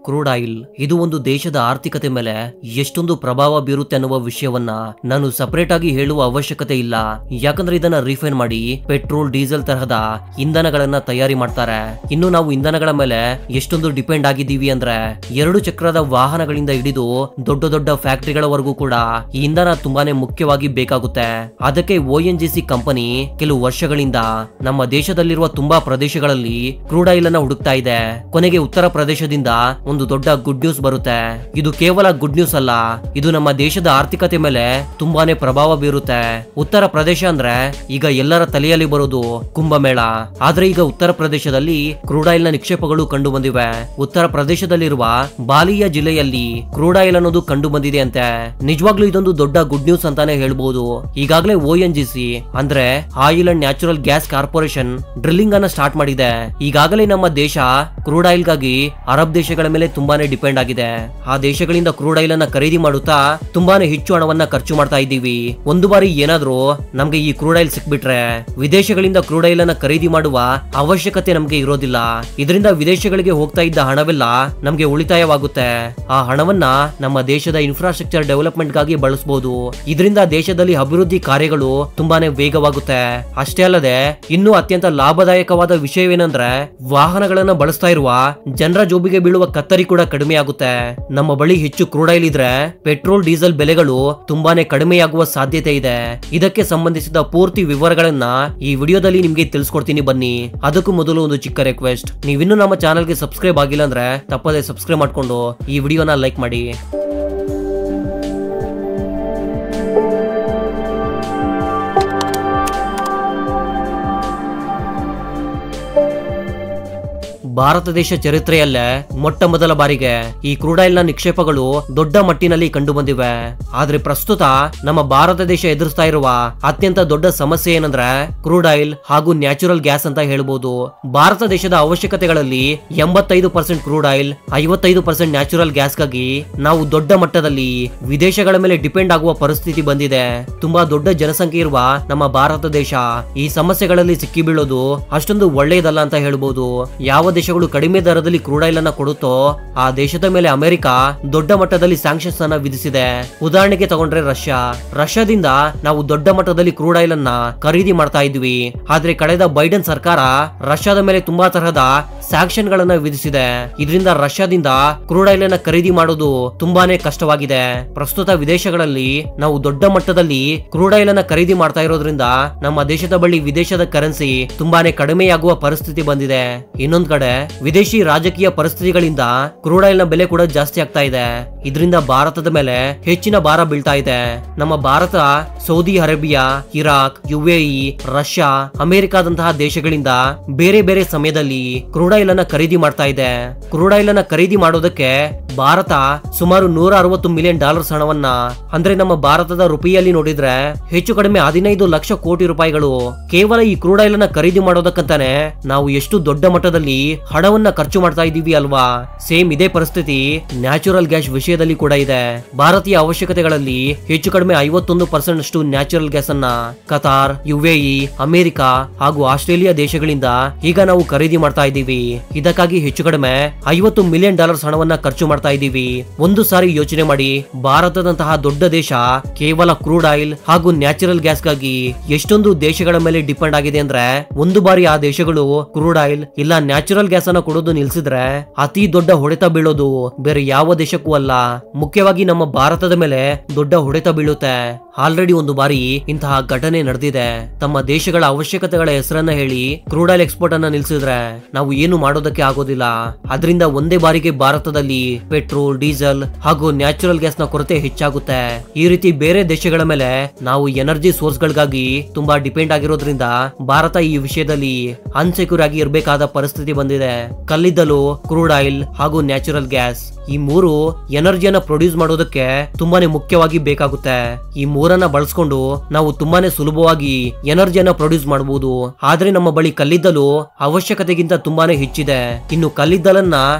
Crude oil ಇದು ಒಂದು ದೇಶದ ಆರ್ಥಿಕತೆ ಮೇಲೆ ಎಷ್ಟೊಂದು ಪ್ರಭಾವ ಬೀರುತ್ತೆ ಅನ್ನುವ ವಿಷಯವನ್ನ ನಾನು ಸಪರೇಟ್ ಆಗಿ ಹೇಳುವ ಅವಶ್ಯಕತೆ ಇಲ್ಲ. ಯಾಕಂದ್ರೆ ಇದನ್ನ ರಿಫೈನ್ ಮಾಡಿ ಪೆಟ್ರೋಲ್ ಡೀಸೆಲ್ ತರಹದ ಇಂಧನಗಳನ್ನ ತಯಾರಿ ಮಾಡ್ತಾರೆ. ಇನ್ನು ನಾವು ಇಂಧನಗಳ ಮೇಲೆ ಎಷ್ಟೊಂದು ಡಿಪೆಂಡ್ ಆಗಿದ್ದೀವಿ ಅಂದ್ರೆ 2 ಚಕ್ರದ ವಾಹನಗಳಿಂದ ಹಿಡಿದು ದೊಡ್ಡ ದೊಡ್ಡ ಫ್ಯಾಕ್ಟರಿಗಳವರೆಗೂ ಕೂಡ ಈ ಇಂಧನ ತುಂಬಾನೇ ಮುಖ್ಯವಾಗಿ ಬೇಕಾಗುತ್ತೆ. ಅದಕ್ಕೆ ONGC ಕಂಪನಿ ಕೆಲವು ವರ್ಷಗಳಿಂದ ನಮ್ಮ ದೇಶದಲ್ಲಿರುವ ತುಂಬಾ ಪ್ರದೇಶಗಳಲ್ಲಿ ಕ್ರೂಡ್ ಆಯಿಲ್ ಅನ್ನ ಹುಡುಕ್ತಾ ಇದೆ. ಕೊನೆಗೆ ಉತ್ತರ ಪ್ರದೇಶದಿಂದ ಒಂದು ದೊಡ್ಡ ಗುಡ್ ನ್ಯೂಸ್ ಬರುತ್ತೆ. ಇದು ಕೇವಲ ಗುಡ್ ನ್ಯೂಸ್ ಅಲ್ಲ, ಇದು ನಮ್ಮ ದೇಶದ ಆರ್ಥಿಕತೆ ಮೇಲೆ ತುಂಬಾನೇ ಪ್ರಭಾವ ಬೀರುತ್ತೆ. ಉತ್ತರ ಪ್ರದೇಶ ಅಂದ್ರೆ ಈಗ ಎಲ್ಲರ ತಲೆಯಲ್ಲಿ ಬರೋದು ಕುಂಭಮೇಳ. ಆದ್ರೆ ಈಗ ಉತ್ತರ ಪ್ರದೇಶದಲ್ಲಿ ಕ್ರೂಡ್ ಆಯಿಲ್ ನ ನಿಕ್ಷೇಪಗಳು ಕಂಡು ಬಂದಿವೆ. ಉತ್ತರ ಪ್ರದೇಶದಲ್ಲಿರುವ ಬಾಲಿಯಾ ಜಿಲ್ಲೆಯಲ್ಲಿ ಕ್ರೂಡ್ ಆಯಿಲ್ ಅನ್ನೋದು ಕಂಡು ಬಂದಿದೆ ಅಂತೆ. ನಿಜವಾಗ್ಲೂ ಇದೊಂದು ದೊಡ್ಡ ಗುಡ್ ನ್ಯೂಸ್ ಅಂತಾನೆ ಹೇಳ್ಬಹುದು. ಈಗಾಗಲೇ ONGC ಅಂದ್ರೆ oil and natural gas corporation drilling ಅನ್ನ ಸ್ಟಾರ್ಟ್ ಮಾಡಿದೆ. ಈಗಾಗಲೇ ನಮ್ಮ ದೇಶ ಕ್ರೂಡ್ ಆಯಿಲ್ ಗಾಗಿ ಅರಬ್ ದೇಶಗಳ ಮೇಲೆ ತುಂಬಾನೇ ಡಿಪೆಂಡ್ ಆಗಿದೆ. ಆ ದೇಶಗಳಿಂದ ಕ್ರೂಡ್ ಆಯಿಲ್ ಅನ್ನ ಖರೀದಿ ಮಾಡುತ್ತಾ ತುಂಬಾನೇ ಹೆಚ್ಚು ಹಣವನ್ನ ಖರ್ಚು ಮಾಡ್ತಾ ಇದ್ದೀವಿ. ಒಂದು ಬಾರಿ ಏನಾದ್ರೂ ನಮ್ಗೆ ಈ ಕ್ರೂಡ್ ಆಯಿಲ್ ಸಿಕ್ಬಿಟ್ರೆ ವಿದೇಶಗಳಿಂದ ಕ್ರೂಡ್ ಆಯಿಲ್ ಅನ್ನ ಖರೀದಿ ಮಾಡುವ ಅವಶ್ಯಕತೆ ನಮ್ಗೆ ಇರೋದಿಲ್ಲ. ಇದರಿಂದ ವಿದೇಶಗಳಿಗೆ ಹೋಗ್ತಾ ಇದ್ದ ಹಣವೆಲ್ಲ ನಮ್ಗೆ ಉಳಿತಾಯವಾಗುತ್ತೆ. ಆ ಹಣವನ್ನ ನಮ್ಮ ದೇಶದ ಇನ್ಫ್ರಾಸ್ಟ್ರಕ್ಚರ್ ಡೆವಲಪ್ಮೆಂಟ್ ಗಾಗಿ ಬಳಸಬಹುದು. ಇದರಿಂದ ದೇಶದಲ್ಲಿ ಅಭಿವೃದ್ಧಿ ಕಾರ್ಯಗಳು ತುಂಬಾನೇ ವೇಗವಾಗುತ್ತೆ. ಅಷ್ಟೇ ಅಲ್ಲದೆ ಇನ್ನೂ ಅತ್ಯಂತ ಲಾಭದಾಯಕವಾದ ವಿಷಯವೇನೆಂದ್ರೆ ವಾಹನಗಳನ್ನ ಬಳಸ್ತಾ ಇರುವ ಜನರ ಜೋಬಿಗೆ ಬೀಳುವ ಕತ್ತರಿ ಕೂಡ ಕಡಿಮೆ ಆಗುತ್ತೆ. ನಮ್ಮ ಬಳಿ ಹೆಚ್ಚು ಕ್ರೂಡ್ ಆಯಿಲ್ ಇದ್ರೆ ಪೆಟ್ರೋಲ್ ಡೀಸೆಲ್ ಬೆಲೆಗಳು ತುಂಬಾನೇ ಕಡಿಮೆಯಾಗುವ ಸಾಧ್ಯತೆ ಇದೆ. ಇದಕ್ಕೆ ಸಂಬಂಧಿಸಿದ ಪೂರ್ತಿ ವಿವರಗಳನ್ನ ಈ ವಿಡಿಯೋದಲ್ಲಿ ನಿಮ್ಗೆ ತಿಳಿಸ್ಕೊಡ್ತೀನಿ ಬನ್ನಿ. ಅದಕ್ಕೂ ಮೊದಲು ಒಂದು ಚಿಕ್ಕ ರಿಕ್ವೆಸ್ಟ್, ನೀವಿನ್ನೂ ನಮ್ಮ ಚಾನಲ್ಗೆ ಸಬ್ಸ್ಕ್ರೈಬ್ ಆಗಿಲ್ಲ ಅಂದ್ರೆ ತಪ್ಪದೆ ಸಬ್ಸ್ಕ್ರೈಬ್ ಮಾಡ್ಕೊಂಡು ಈ ವಿಡಿಯೋನ ಲೈಕ್ ಮಾಡಿ. ಭಾರತ ದೇಶ ಚರಿತ್ರೆಯಲ್ಲೇ ಮೊಟ್ಟ ಮೊದಲ ಬಾರಿಗೆ ಈ ಕ್ರೂಡ್ ಆಯಿಲ್ ನ ನಿಕ್ಷೇಪಗಳು ದೊಡ್ಡ ಮಟ್ಟಿನಲ್ಲಿ ಕಂಡು ಬಂದಿವೆ. ಆದ್ರೆ ಪ್ರಸ್ತುತ ನಮ್ಮ ಭಾರತ ದೇಶ ಎದುರಿಸ್ತಾ ಇರುವ ಅತ್ಯಂತ ದೊಡ್ಡ ಸಮಸ್ಯೆ ಏನಂದ್ರೆ ಕ್ರೂಡ್ ಆಯಿಲ್ ಹಾಗೂ ನ್ಯಾಚುರಲ್ ಗ್ಯಾಸ್ ಅಂತ ಹೇಳ್ಬೋದು. ಭಾರತ ದೇಶದ ಅವಶ್ಯಕತೆಗಳಲ್ಲಿ 85% ಕ್ರೂಡ್ ಆಯಿಲ್, 55% ನ್ಯಾಚುರಲ್ ಗ್ಯಾಸ್ ಗಾಗಿ ನಾವು ದೊಡ್ಡ ಮಟ್ಟದಲ್ಲಿ ವಿದೇಶಗಳ ಮೇಲೆ ಡಿಪೆಂಡ್ ಆಗುವ ಪರಿಸ್ಥಿತಿ ಬಂದಿದೆ. ತುಂಬಾ ದೊಡ್ಡ ಜನಸಂಖ್ಯೆ ಇರುವ ನಮ್ಮ ಭಾರತ ದೇಶ ಈ ಸಮಸ್ಯೆಗಳಲ್ಲಿ ಸಿಕ್ಕಿ ಬೀಳೋದು ಅಷ್ಟೊಂದು ಒಳ್ಳೆಯದಲ್ಲ ಅಂತ ಹೇಳ್ಬೋದು. ಯಾವ ದೇಶಗಳು ಕಡಿಮೆ ದರದಲ್ಲಿ ಕ್ರೂಡ್ ಆಯಿಲ್ ಅನ್ನ ಕೊಡುತ್ತೋ ಆ ದೇಶದ ಮೇಲೆ ಅಮೆರಿಕ ದೊಡ್ಡ ಮಟ್ಟದಲ್ಲಿ ಸ್ಯಾಂಕ್ಷನ್ಸ್ ಅನ್ನ ವಿಧಿಸಿದೆ. ಉದಾಹರಣೆಗೆ ತಗೊಂಡ್ರೆ ರಷ್ಯಾದಿಂದ ನಾವು ದೊಡ್ಡ ಮಟ್ಟದಲ್ಲಿ ಕ್ರೂಡ್ ಆಯಿಲ್ ಅನ್ನ ಖರೀದಿ ಮಾಡ್ತಾ ಇದ್ವಿ. ಆದ್ರೆ ಕಳೆದ ಬೈಡನ್ ಸರ್ಕಾರ ರಷ್ಯಾದ ಮೇಲೆ ತುಂಬಾ ತರಹದ ಸ್ಯಾಂಕ್ಷನ್ ಗಳನ್ನ ವಿಧಿಸಿದೆ. ಇದರಿಂದ ರಷ್ಯಾದಿಂದ ಕ್ರೂಡ್ ಆಯಿಲ್ ಅನ್ನ ಖರೀದಿ ಮಾಡೋದು ತುಂಬಾನೇ ಕಷ್ಟವಾಗಿದೆ. ಪ್ರಸ್ತುತ ವಿದೇಶಗಳಲ್ಲಿ ನಾವು ದೊಡ್ಡ ಮಟ್ಟದಲ್ಲಿ ಕ್ರೂಡ್ ಆಯಿಲ್ ಅನ್ನ ಖರೀದಿ ಮಾಡ್ತಾ ಇರೋದ್ರಿಂದ ನಮ್ಮ ದೇಶದ ಬಳಿ ವಿದೇಶದ ಕರೆನ್ಸಿ ತುಂಬಾನೇ ಕಡಿಮೆಯಾಗುವ ಪರಿಸ್ಥಿತಿ ಬಂದಿದೆ. ಇನ್ನೊಂದ್ ಕಡೆ ವಿದೇಶಿ ರಾಜಕೀಯ ಪರಿಸ್ಥಿತಿಗಳಿಂದ ಕ್ರೂಡ್ ಆಯಿಲ್ ನ ಬೆಲೆ ಕೂಡ ಜಾಸ್ತಿ ಆಗ್ತಾ ಇದೆ. ಇದರಿಂದ ಭಾರತದ ಮೇಲೆ ಹೆಚ್ಚಿನ ಭಾರ ಬೀಳ್ತಾ ಇದೆ. ನಮ್ಮ Bharat Saudi Arabia, Iraq, UAE, Russia, ಅಮೆರಿಕಾದಂತಹ ದೇಶಗಳಿಂದ ಬೇರೆ ಬೇರೆ ಸಮಯದಲ್ಲಿ ಕ್ರೂಡ್ ಆಯಿಲ್ ಅನ್ನ ಖರೀದಿ ಮಾಡ್ತಾ ಇದೆ. ಕ್ರೂಡ್ ಆಯಿಲ್ ಅನ್ನ ಖರೀದಿ ಮಾಡೋದಕ್ಕೆ ಭಾರತ ಸುಮಾರು $160 ಮಿಲಿಯನ್ ಹಣವನ್ನ, ಅಂದ್ರೆ ನಮ್ಮ ಭಾರತದ ರೂಪಾಯಿಯಲ್ಲಿ ನೋಡಿದ್ರೆ ಹೆಚ್ಚು ಕಡಿಮೆ 15 ಲಕ್ಷ ಕೋಟಿ ರೂಪಾಯಿಗಳು ಕೇವಲ ಈ ಕ್ರೂಡ್ ಆಯಿಲ್ ಅನ್ನ ಖರೀದಿ ಮಾಡೋದಕ್ಕಂತಾನೆ ನಾವು ಎಷ್ಟು ದೊಡ್ಡ ಮಟ್ಟದಲ್ಲಿ ಹಣವನ್ನ ಖರ್ಚು ಮಾಡ್ತಾ ಇದೀವಿ ಅಲ್ವಾ. ಸೇಮ್ ಇದೇ ಪರಿಸ್ಥಿತಿ ನ್ಯಾಚುರಲ್ ಗ್ಯಾಸ್ ವಿಷಯದಲ್ಲಿ ಕೂಡ ಇದೆ. ಭಾರತೀಯ ಅವಶ್ಯಕತೆಗಳಲ್ಲಿ ಹೆಚ್ಚು ಕಡಿಮೆ 51% ಅಷ್ಟು ನ್ಯಾಚುರಲ್ ಗ್ಯಾಸ್ ಅನ್ನ ಕತಾರ್, UAE, ಅಮೆರಿಕ ಹಾಗೂ ಆಸ್ಟ್ರೇಲಿಯಾ ದೇಶಗಳಿಂದ ಈಗ ನಾವು ಖರೀದಿ ಮಾಡ್ತಾ ಇದ್ದೀವಿ. ಇದಕ್ಕಾಗಿ ಹೆಚ್ಚು ಕಡಿಮೆ $50 ಮಿಲಿಯನ್ ಹಣವನ್ನ ಖರ್ಚು ಮಾಡ್ತಾ ಇದ್ದೀವಿ. ಒಂದು ಸಾರಿ ಯೋಚನೆ ಮಾಡಿ, ಭಾರತದಂತಹ ದೊಡ್ಡ ದೇಶ ಕೇವಲ ಕ್ರೂಡ್ ಆಯಿಲ್ ಹಾಗೂ ನ್ಯಾಚುರಲ್ ಗ್ಯಾಸ್ ಗಾಗಿ ಎಷ್ಟೊಂದು ದೇಶಗಳ ಮೇಲೆ ಡಿಪೆಂಡ್ ಆಗಿದೆ ಅಂದ್ರೆ ಒಂದು ಬಾರಿ ಆ ದೇಶಗಳು ಕ್ರೂಡ್ ಆಯಿಲ್ ಇಲ್ಲ ನ್ಯಾಚುರಲ್ ಗ್ಯಾಸ್ ಅನ್ನ ಕೊಡೋದು ನಿಲ್ಸಿದ್ರೆ ಅತಿ ದೊಡ್ಡ ಹೊಡೆತ ಬೀಳೋದು ಬೇರೆ ಯಾವ ದೇಶಕ್ಕೂ ಅಲ್ಲ, ಮುಖ್ಯವಾಗಿ ನಮ್ಮ ಭಾರತದ ಮೇಲೆ ದೊಡ್ಡ ಹೊಡೆತ ಬೀಳುತ್ತೆ. ಆಲ್ರೆಡಿ ಒಂದು ಬಾರಿ ಇಂತಹ ಘಟನೆ ನಡೆದಿದೆ. ತಮ್ಮ ದೇಶಗಳ ಅವಶ್ಯಕತೆಗಳ ಹೆಸರನ್ನ ಹೇಳಿ ಕ್ರೂಡ್ ಆಯಿಲ್ ಎಕ್ಸ್ಪೋರ್ಟ್ ಅನ್ನ ನಿಲ್ಸಿದ್ರೆ ನಾವು ಏನು ಮಾಡೋದಕ್ಕೆ ಆಗೋದಿಲ್ಲ. ಅದರಿಂದ ಒಂದೇ ಬಾರಿಗೆ ಭಾರತದಲ್ಲಿ ಪೆಟ್ರೋಲ್, ಡೀಸೆಲ್ ಹಾಗೂ ನ್ಯಾಚುರಲ್ ಗ್ಯಾಸ್ ನ ಕೊರತೆ ಹೆಚ್ಚಾಗುತ್ತೆ. ಈ ರೀತಿ ಬೇರೆ ದೇಶಗಳ ಮೇಲೆ ನಾವು ಎನರ್ಜಿ ಸೋರ್ಸ್ ಗಳಿಗಾಗಿ ತುಂಬಾ ಡಿಪೆಂಡ್ ಆಗಿರೋದ್ರಿಂದ ಭಾರತ ಈ ವಿಷಯದಲ್ಲಿ ಅನ್ಸೆಕ್ಯೂರ್ ಆಗಿ ಇರಬೇಕಾದ ಪರಿಸ್ಥಿತಿ ಬಂದಿದೆ. ಕಲ್ಲಿದ್ದಲು, ಕ್ರೂಡ್ ಆಯಿಲ್ ಹಾಗೂ ನ್ಯಾಚುರಲ್ ಗ್ಯಾಸ್ ಈ ಮೂರು ಎನರ್ಜಿಯನ್ನ ಪ್ರೊಡ್ಯೂಸ್ ಮಾಡೋದಕ್ಕೆ ತುಂಬಾನೇ ಮುಖ್ಯವಾಗಿ ಬೇಕಾಗುತ್ತೆ. ಈ ಮೂರನ್ನ ಬಳಸ್ಕೊಂಡು ನಾವು ತುಂಬಾನೇ ಸುಲಭವಾಗಿ ಎನರ್ಜಿಯನ್ನ ಪ್ರೊಡ್ಯೂಸ್ ಮಾಡಬಹುದು. ಆದ್ರೆ ನಮ್ಮ ಬಳಿ ಕಲ್ಲಿದ್ದಲು ಅವಶ್ಯಕತೆಗಿಂತ ತುಂಬಾನೇ ಹೆಚ್ಚಿದೆ. ಇನ್ನು ಕಲ್ಲಿದ್ದಲನ್ನ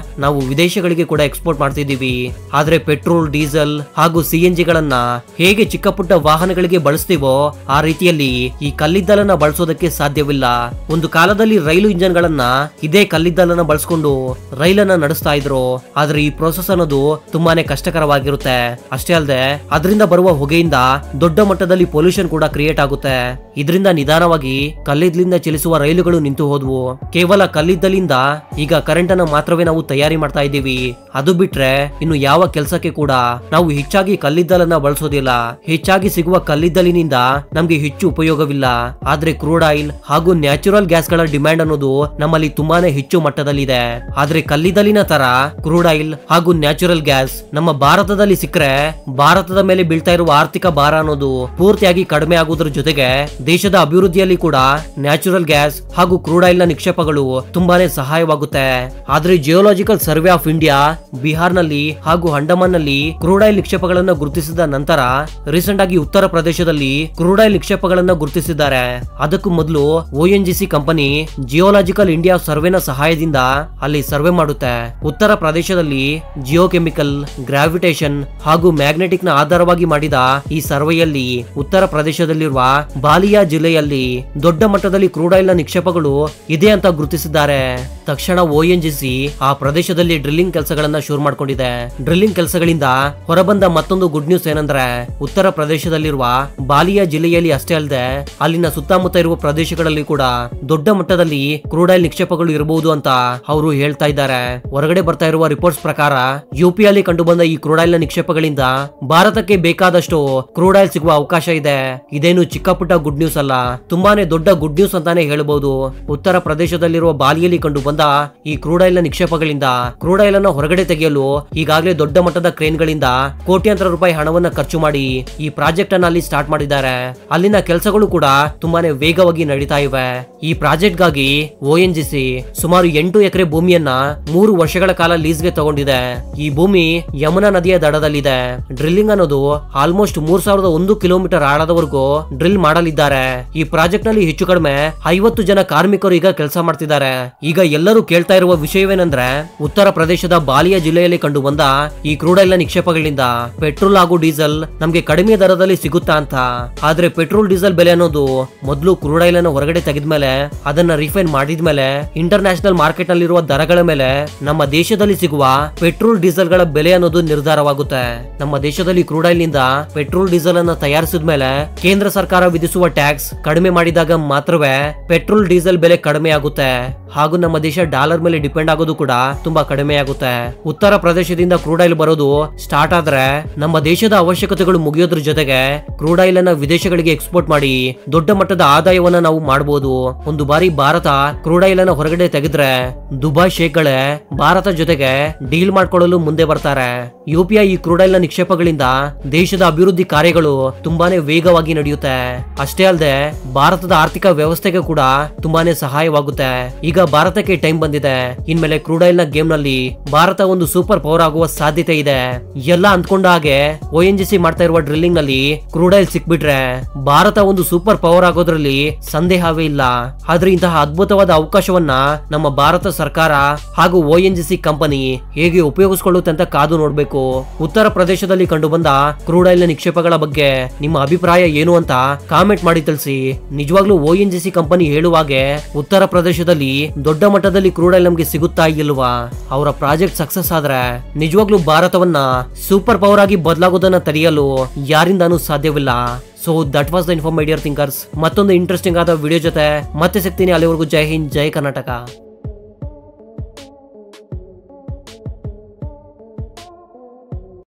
ನಾವು ವಿದೇಶಗಳಿಗೆ ಕೂಡ ಎಕ್ಸ್ಪೋರ್ಟ್ ಮಾಡ್ತಿದ್ದೀವಿ. ಆದ್ರೆ ಪೆಟ್ರೋಲ್, ಡೀಸೆಲ್ ಹಾಗೂ CNG ಗಳನ್ನ ಹೇಗೆ ಚಿಕ್ಕ ಪುಟ್ಟ ವಾಹನಗಳಿಗೆ ಬಳಸ್ತೀವೋ ಆ ರೀತಿಯಲ್ಲಿ ಈ ಕಲ್ಲಿದ್ದಲನ್ನ ಬಳಸೋದಕ್ಕೆ ಸಾಧ್ಯವಿಲ್ಲ. ಒಂದು ಕಾಲದಲ್ಲಿ ರೈಲು ಇಂಜಿನ್ ಗಳನ್ನ ಇದೇ ಕಲ್ಲಿದ್ದಲನ್ನ ಬಳಸ್ಕೊಂಡು ರೈಲನ್ನ ನಡೆಸ್ತಾ ಇದ್ರು. ಆದ್ರೆ ಈ ಪ್ರೋಸೆಸ್ ಅನ್ನೋದು ತುಂಬಾನೇ ಕಷ್ಟಕರವಾಗಿರುತ್ತೆ. ಅಷ್ಟೇ ಅಲ್ಲದೆ ಅದರಿಂದ ಬರುವ ಹೊಗೆಯಿಂದ ದೊಡ್ಡ ಮಟ್ಟದಲ್ಲಿ ಪೊಲ್ಯೂಷನ್ ಕೂಡ ಕ್ರಿಯೇಟ್ ಆಗುತ್ತೆ. ಇದರಿಂದ ನಿಧಾನವಾಗಿ ಕಲ್ಲಿದ್ದಲಿಂದ ಚಲಿಸುವ ರೈಲುಗಳು ನಿಂತು ಹೋದ್ವು. ಕೇವಲ ಕಲ್ಲಿದ್ದಲಿಂದ ಈಗ ಕರೆಂಟ್ ಅನ್ನ ಮಾತ್ರವೇ ನಾವು ತಯಾರಿ ಮಾಡ್ತಾ ಇದ್ದೀವಿ. ಅದು ಬಿಟ್ರೆ ಇನ್ನು ಯಾವ ಕೆಲಸಕ್ಕೆ ಕೂಡ ನಾವು ಹೆಚ್ಚಾಗಿ ಕಲ್ಲಿದ್ದಲನ್ನ ಬಳಸೋದಿಲ್ಲ. ಹೆಚ್ಚಾಗಿ ಸಿಗುವ ಕಲ್ಲಿದ್ದಲಿನಿಂದ ನಮ್ಗೆ ಹೆಚ್ಚು ಉಪಯೋಗವಿಲ್ಲ. ಆದ್ರೆ ಕ್ರೂಡ್ ಆಯಿಲ್ ಹಾಗೂ ನ್ಯಾಚುರಲ್ ಗ್ಯಾಸ್ ಗಳ ಡಿಮ್ಯಾಂಡ್ ಅನ್ನೋದು ನಮ್ಮಲ್ಲಿ ತುಂಬಾನೇ ಹೆಚ್ಚು ಮಟ್ಟದಲ್ಲಿದೆ. ಆದ್ರೆ ಕಲ್ಲಿದ್ದಲಿನ ತರ ಕ್ರೂಡ್ ಆಯಿಲ್ ಹಾಗೂ ನ್ಯಾಚುರಲ್ ಗ್ಯಾಸ್ ನಮ್ಮ ಭಾರತದಲ್ಲಿ ಸಿಕ್ಕರೆ ಭಾರತದ ಮೇಲೆ ಬೀಳ್ತಾ ಇರುವ ಆರ್ಥಿಕ ಭಾರ ಅನ್ನೋದು ಪೂರ್ತಿಯಾಗಿ ಕಡಿಮೆ ಆಗುವುದರ ಜೊತೆಗೆ ದೇಶದ ಅಭಿವೃದ್ಧಿಯಲ್ಲಿ ಕೂಡ ನ್ಯಾಚುರಲ್ ಗ್ಯಾಸ್ ಹಾಗೂ ಕ್ರೂಡ್ ಆಯಿಲ್ ನ ನಿಕ್ಷೇಪಗಳು ತುಂಬಾನೇ ಸಹಾಯವಾಗುತ್ತೆ. ಆದ್ರೆ geological survey of India Bihar ನಲ್ಲಿ ಹಾಗೂ ಅಂಡಮಾನ್ ನಲ್ಲಿ ಕ್ರೂಡ್ ಆಯಿಲ್ ನಿಕ್ಷೇಪಗಳನ್ನು ಗುರುತಿಸಿದ ನಂತರ ರೀಸೆಂಟ್ ಆಗಿ ಉತ್ತರ ಪ್ರದೇಶದಲ್ಲಿ ಕ್ರೂಡ್ ಆಯಿಲ್ ನಿಕ್ಷೇಪಗಳನ್ನು ಗುರುತಿಸಿದ್ದಾರೆ. ಅದಕ್ಕೂ ಮೊದಲು ONGC ಕಂಪನಿ ಜಿಯೋಲಾಜಿಕಲ್ ಇಂಡಿಯಾ ಸರ್ವೆನ ಸಹಾಯದಿಂದ ಅಲ್ಲಿ ಸರ್ವೆ ಮಾಡುತ್ತೆ. ಉತ್ತರ ಪ್ರದೇಶದಲ್ಲಿ ಜಿಯೋಕೆಮಿಕಲ್, ಗ್ರಾವಿಟೇಷನ್ ಹಾಗೂ ಮ್ಯಾಗ್ನೆಟಿಕ್ ನ ಆಧಾರವಾಗಿ ಮಾಡಿದ ಈ ಸರ್ವೆಯಲ್ಲಿ ಉತ್ತರ ಪ್ರದೇಶದಲ್ಲಿರುವ ಬಾಲಿಯಾ ಜಿಲ್ಲೆಯಲ್ಲಿ ದೊಡ್ಡ ಮಟ್ಟದಲ್ಲಿ ಕ್ರೂಡ್ ಆಯಿಲ್ ನ ನಿಕ್ಷೇಪಗಳು ಇದೆ ಅಂತ ಗುರುತಿಸಿದ್ದಾರೆ. ತಕ್ಷಣ ONGC ಆ ಪ್ರದೇಶದಲ್ಲಿ ಡ್ರಿಲ್ಲಿಂಗ್ ಕೆಲಸಗಳನ್ನ ಶುರು ಮಾಡ್ಕೊಂಡಿದೆ. ಡ್ರಿಲ್ಲಿಂಗ್ ಕೆಲಸಗಳಿಂದ ಹೊರಬಂದ ಮತ್ತೊಂದು ಗುಡ್ ನ್ಯೂಸ್ ಏನಂದ್ರೆ ಉತ್ತರ ಪ್ರದೇಶದಲ್ಲಿರುವ ಬಾಲಿಯಾ ಜಿಲ್ಲೆಯಲ್ಲಿ ಅಷ್ಟೇ ಅಲ್ಲದೆ ಅಲ್ಲಿನ ಸುತ್ತಮುತ್ತ ಇರುವ ಪ್ರದೇಶಗಳಲ್ಲಿ ಕೂಡ ದೊಡ್ಡ ಮಟ್ಟದಲ್ಲಿ ಕ್ರೂಡ್ ಆಯಿಲ್ ನಿಕ್ಷೇಪಗಳು ಇರಬಹುದು ಅಂತ ಅವರು ಹೇಳ್ತಾ ಇದ್ದಾರೆ. ಹೊರಗಡೆ ಬರ್ತಾ ಇರುವ ರಿಪೋರ್ಟ್ಸ್ ಪ್ರಕಾರ UPಯಲ್ಲಿ ಕಂಡು ಬಂದ ಈ ಕ್ರೂಡ್ ಆಯಿಲ್ ನ ನಿಕ್ಷೇಪಗಳಿಂದ ಭಾರತಕ್ಕೆ ಬೇಕಾದಷ್ಟು ಕ್ರೂಡ್ ಆಯಿಲ್ ಸಿಗುವ ಅವಕಾಶ ಇದೆ. ಇದೇನು ಚಿಕ್ಕ ಪುಟ್ಟ ಗುಡ್ ನ್ಯೂಸ್ ಅಲ್ಲ, ತುಂಬಾನೇ ದೊಡ್ಡ ಗುಡ್ ನ್ಯೂಸ್ ಅಂತಾನೆ ಹೇಳಬಹುದು. ಉತ್ತರ ಪ್ರದೇಶದಲ್ಲಿರುವ ಬಾಲಿಯಲ್ಲಿ ಕಂಡು ಬಂದ ಈ ಕ್ರೂಡ್ ಆಯಿಲ್ ನ ನಿಕ್ಷೇಪಗಳಿಂದ ಕ್ರೂಡ್ ಆಯಿಲ್ ಅನ್ನು ಹೊರಗಡೆ ತೆಗೆಯಲು ಈಗಾಗಲೇ ದೊಡ್ಡ ಮಟ್ಟದ ಕ್ರೇನ್ ಗಳಿಂದ ಕೋಟ್ಯಾಂತರ ರೂಪಾಯಿ ಹಣವನ್ನ ಖರ್ಚು ಮಾಡಿ ಈ ಪ್ರಾಜೆಕ್ಟ್ ಅನ್ನ ಅಲ್ಲಿ ಸ್ಟಾರ್ಟ್ ಮಾಡಿದ್ದಾರೆ. ಅಲ್ಲಿನ ಕೆಲಸಗಳು ಕೂಡ ತುಂಬಾನೇ ವೇಗವಾಗಿ ನಡೀತಾ ಇವೆ. ಈ ಪ್ರಾಜೆಕ್ಟ್ ಗಾಗಿ ONGC ಸುಮಾರು 8 ಎಕರೆ ಭೂಮಿಯನ್ನ 3 ವರ್ಷಗಳ ಕಾಲ ಲೀಸ್ಗೆ ತಗೊಂಡಿದೆ. ಈ ಭೂಮಿ ಯಮುನಾ ನದಿಯ ದಡದಲ್ಲಿದೆ. ಡ್ರಿಲ್ಲಿಂಗ್ ಅನ್ನೋದು ಆಲ್ಮೋಸ್ಟ್ 3001 ಕಿಲೋಮೀಟರ್ ಆಳದವರೆಗೂ ಡ್ರಿಲ್ ಮಾಡಲಿದ್ದಾರೆ. ಈ ಪ್ರಾಜೆಕ್ಟ್ ನಲ್ಲಿ ಹೆಚ್ಚು ಕಡಿಮೆ 50 ಜನ ಕಾರ್ಮಿಕರು ಈಗ ಕೆಲಸ ಮಾಡ್ತಿದ್ದಾರೆ. ಈಗ ಎಲ್ಲರೂ ಕೇಳ್ತಾ ಇರುವ ವಿಷಯವೇನೆಂದ್ರೆ ಉತ್ತರ ಪ್ರದೇಶದ ಬಾಲಿಯಾ ಜಿಲ್ಲೆಯಲ್ಲಿ ಕಂಡು ಬಂದ ಈ ಕ್ರೂಡ್ ಆಯಿಲ್ ನ ನಿಕ್ಷೇಪಗಳಿಂದ ಪೆಟ್ರೋಲ್ ಹಾಗೂ ಡೀಸೆಲ್ ನಮ್ಗೆ ಕಡಿಮೆ ದರದಲ್ಲಿ ಸಿಗುತ್ತಾ ಅಂತ. ಆದ್ರೆ ಪೆಟ್ರೋಲ್ ಡೀಸೆಲ್ ಬೆಲೆ ಅನ್ನೋದು ಮೊದಲು ಕ್ರೂಡ್ ಆಯಿಲ್ ಅನ್ನು ಹೊರಗಡೆ ತೆಗೆದ್ಮೇಲೆ ಅದನ್ನ ರಿಫೈನ್ ಮಾಡಿದ್ಮೇಲೆ ಇಂಟರ್ ನ್ಯಾಷನಲ್ ಮಾರ್ಕೆಟ್ ನಲ್ಲಿರುವ ದರಗಳ ಮೇಲೆ ನಮ್ಮ ದೇಶದಲ್ಲಿ ಸಿಗುವ ಪೆಟ್ರೋಲ್ ಡೀಸೆಲ್ ಗಳ ಬೆಲೆ ಅನ್ನೋದು ನಿರ್ಧಾರವಾಗುತ್ತೆ. ನಮ್ಮ ದೇಶದಲ್ಲಿ ಕ್ರೂಡ್ ಆಯಿಲ್ ನಿಂದ ಪೆಟ್ರೋಲ್ ಡೀಸೆಲ್ ಅನ್ನ ತಯಾರಿಸಿದ ಮೇಲೆ ಕೇಂದ್ರ ಸರ್ಕಾರ ವಿಧಿಸುವ ಟ್ಯಾಕ್ಸ್ ಕಡಿಮೆ ಮಾಡಿದಾಗ ಮಾತ್ರವೇ ಪೆಟ್ರೋಲ್ ಡೀಸೆಲ್ ಬೆಲೆ ಕಡಿಮೆ ಆಗುತ್ತೆ. ಹಾಗೂ ನಮ್ಮ ದೇಶ ಡಾಲರ್ ಮೇಲೆ ಡಿಪೆಂಡ್ ಆಗೋದು ಕೂಡ ತುಂಬಾ ಕಡಿಮೆ ಆಗುತ್ತೆ. ಉತ್ತರ ಪ್ರದೇಶದಿಂದ ಕ್ರೂಡ್ ಆಯಿಲ್ ಬರೋದು ಸ್ಟಾರ್ಟ್ ಆದ್ರೆ ನಮ್ಮ ದೇಶದ ಅವಶ್ಯಕತೆಗಳು ಮುಗಿಯೋದ್ರ ಜೊತೆಗೆ ಕ್ರೂಡ್ ಆಯಿಲ್ ಅನ್ನ ವಿದೇಶಗಳಿಗೆ ಎಕ್ಸ್ಪೋರ್ಟ್ ಮಾಡಿ ದೊಡ್ಡ ಮಟ್ಟದ ಆದಾಯವನ್ನ ನಾವು ಮಾಡಬಹುದು. ಒಂದು ಬಾರಿ ಭಾರತ ಕ್ರೂಡ್ ಆಯಿಲ್ ಅನ್ನ ಹೊರಗಡೆ ತೆಗೆದ್ರೆ ದುಬೈ ಶೇಖ್ಗಳೇ ಭಾರತ ಜೊತೆಗೆ ಡೀಲ್ ಮಾಡ್ಕೊಳ್ಳಲು ಮುಂದೆ ಬರ್ತಾರೆ. UPI ಈ ಕ್ರೂಡ್ ಆಯಿಲ್ ನ ನಿಕ್ಷೇಪಗಳಿಂದ ದೇಶದ ಅಭಿವೃದ್ಧಿ ಕಾರ್ಯಗಳು ತುಂಬಾನೇ ವೇಗವಾಗಿ ನಡೆಯುತ್ತೆ. ಅಷ್ಟೇ ಅಲ್ಲದೆ ಭಾರತದ ಆರ್ಥಿಕ ವ್ಯವಸ್ಥೆಗೆ ಕೂಡ ತುಂಬಾನೇ ಸಹಾಯವಾಗುತ್ತೆ. ಈಗ ಭಾರತಕ್ಕೆ ಟೈಮ್ ಬಂದಿದೆ. ಇನ್ಮೇಲೆ ಕ್ರೂಡ್ ಆಯಿಲ್ ನ ಗೇಮ್ ನಲ್ಲಿ ಭಾರತ ಒಂದು ಸೂಪರ್ ಪವರ್ ಆಗುವ ಸಾಧ್ಯತೆ ಇದೆ. ಎಲ್ಲ ಅಂದ್ಕೊಂಡ ಹಾಗೆ ONGC ಮಾಡ್ತಾ ಇರುವ ಡ್ರಿಲ್ಲಿಂಗ್ ನಲ್ಲಿ ಕ್ರೂಡ್ ಆಯಿಲ್ ಸಿಕ್ಬಿಟ್ರೆ ಭಾರತ ಒಂದು ಸೂಪರ್ ಪವರ್ ಆಗೋದ್ರಲ್ಲಿ ಸಂದೇಹವೇ ಇಲ್ಲ. ಆದ್ರೆ ಇಂತಹ ಅದ್ಭುತವಾದ ಅವಕಾಶವನ್ನ ನಮ್ಮ ಭಾರತ ಸರ್ಕಾರ ಹಾಗೂ ONGC ಕಂಪನಿ ಹೇಗೆ ಉಪಯೋಗಿಸಿಕೊಳ್ಳುತ್ತೆ ಅಂತ ಕಾದು ನೋಡ್ಬೇಕು. ಉತ್ತರ ಪ್ರದೇಶದಲ್ಲಿ ಕಂಡು ಬಂದ ಕ್ರೂಡ್ ಆಯಿಲ್ ನ ನಿಕ್ಷೇಪಗಳ ಬಗ್ಗೆ ನಿಮ್ಮ ಅಭಿಪ್ರಾಯ ಏನು ಅಂತ ಕಾಮೆಂಟ್ ಮಾಡಿ ತಿಳಿಸಿ. ನಿಜವಾಗ್ಲೂ ONGC ಕಂಪನಿ ಹೇಳುವಾಗೆ ಉತ್ತರ ಪ್ರದೇಶದಲ್ಲಿ ದೊಡ್ಡ ಮಟ್ಟದಲ್ಲಿ ಕ್ರೂಡ್ ಆಯಿಲ್ ನಮ್ಗೆ ಸಿಗುತ್ತಾ ಇಲ್ವಾ? ಅವರ ಪ್ರಾಜೆಕ್ಟ್ ಸಕ್ಸಸ್ ಆದ್ರೆ ನಿಜವಾಗ್ಲೂ ಭಾರತವನ್ನ ಸೂಪರ್ ಪವರ್ ಆಗಿ ಬದಲಾಗೋದನ್ನ ತಡೆಯಲು ಯಾರಿಂದಾನೂ ಸಾಧ್ಯವಿಲ್ಲ. So that was the inform my dear thinkers. ಮತ್ತೊಂದು ಇಂಟ್ರೆಸ್ಟಿಂಗ್ ಆದ ವಿಡಿಯೋ ಜೊತೆ ಮತ್ತೆ ಸಿಗ್ತೀನಿ. ಅಲ್ಲಿವರೆಗೂ ಜೈ ಹಿಂದ್, ಜೈ ಕರ್ನಾಟಕ.